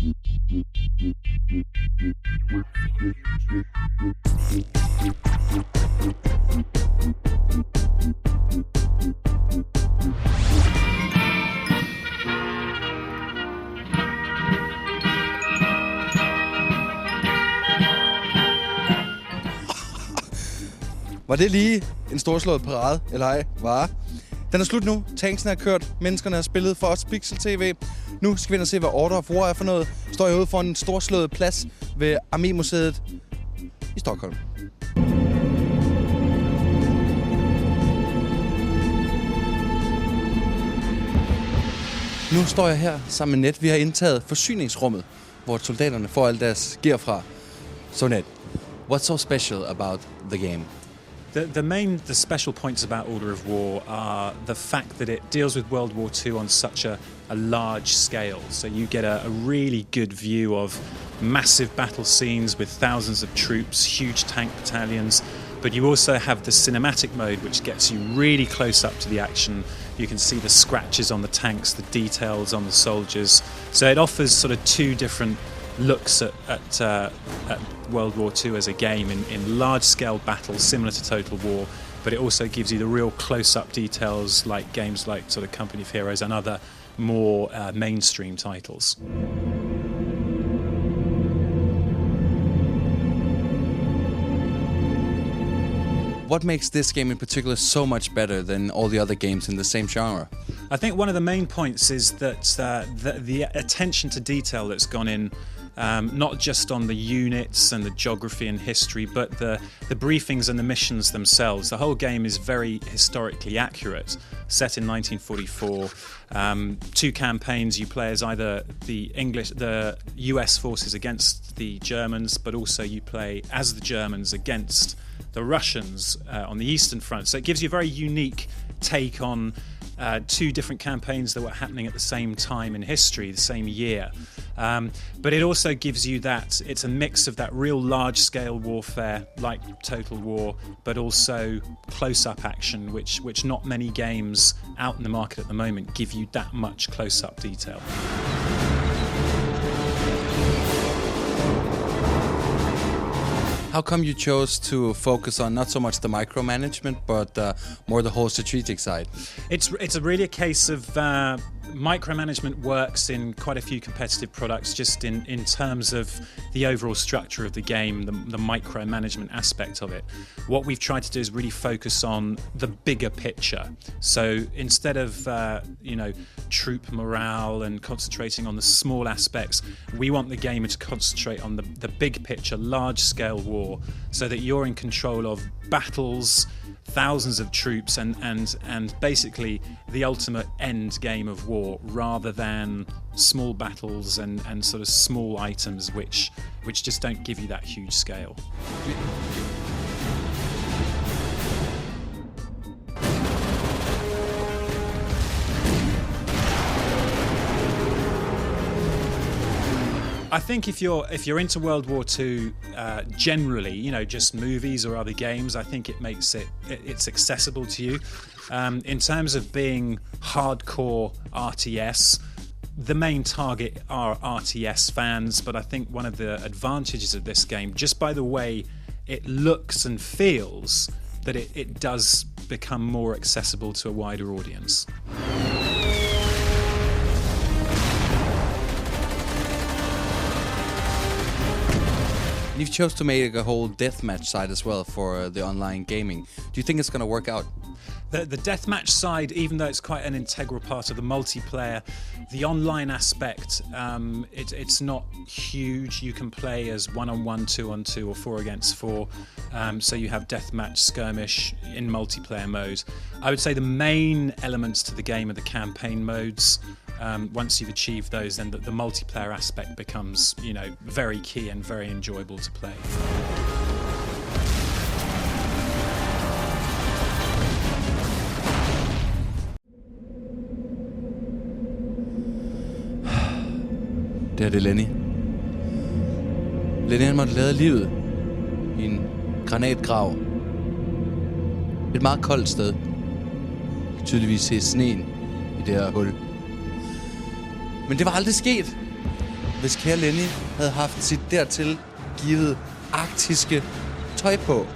Var det lige en storslået parade, eller ej? Var. Den er slut nu. Tanksene er kørt. Menneskerne har spillet for os Pixel TV. Nu skal vi ind og se, hvad Order of War er for noget. Står jeg ude for en storslået plads ved Armémuseet i Stockholm. Nu står jeg her sammen med Net. Vi har indtaget forsyningsrummet, hvor soldaterne får alt deres gear fra. Så Net, what's so special about the game? The special points about Order of War are the fact that it deals with World War II on such a large scale. So you get a really good view of massive battle scenes with thousands of troops, huge tank battalions, but you also have the cinematic mode, which gets you really close up to the action. You can see the scratches on the tanks, the details on the soldiers. So it offers sort of two different looks at World War II as a game in large-scale battles similar to Total War, but it also gives you the real close-up details like games like sort of Company of Heroes and other more mainstream titles. What makes this game in particular so much better than all the other games in the same genre? I think one of the main points is that the attention to detail that's gone in, not just on the units and the geography and history, but the briefings and the missions themselves. The whole game is very historically accurate, set in 1944. Two campaigns you play as either the US forces against the Germans, but also you play as the Germans against the Russians on the Eastern Front. So it gives you a very unique take on two different campaigns that were happening at the same time in history, the same year. But it also gives you it's a mix of that real large-scale warfare like Total War, but also close-up action, which not many games out in the market at the moment give you that much close-up detail. How come you chose to focus on not so much the micromanagement, but more the whole strategic side? It's really a case of micromanagement works in quite a few competitive products, just in terms of the overall structure of the game, the micromanagement aspect of it. What we've tried to do is really focus on the bigger picture. So instead of troop morale and concentrating on the small aspects, we want the gamer to concentrate on the big picture, large-scale war, so that you're in control of battles, thousands of troops, and basically the ultimate end game of war, rather than small battles and sort of small items which just don't give you that huge scale. I think if you're into World War II generally, just movies or other games, I think it makes it's accessible to you. In terms of being hardcore RTS, the main target are RTS fans, but I think one of the advantages of this game, just by the way it looks and feels, that it does become more accessible to a wider audience. You've chose to make a whole deathmatch side as well for the online gaming. Do you think it's going to work out? The deathmatch side, even though it's quite an integral part of the multiplayer, the online aspect, it's not huge. You can play as 1-on-1, 2-on-2, or 4 against 4. So you have deathmatch, skirmish in multiplayer mode. I would say the main elements to the game are the campaign modes. Once you've achieved those, then the multiplayer aspect becomes, very key and very enjoyable to play. Det er Lenny. Lenny han måtte lade livet i en granatgrav. Et meget koldt sted. Du kan tydeligvis se sneen i det her hul. Men det var aldrig sket. hvis kære Lenny havde haft sit dertil givet arktiske tøj på.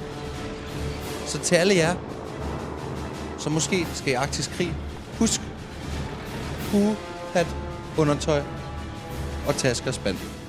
Så til alle jer, som måske skal i arktisk krig, husk hue, hat, undertøj og taske og spand.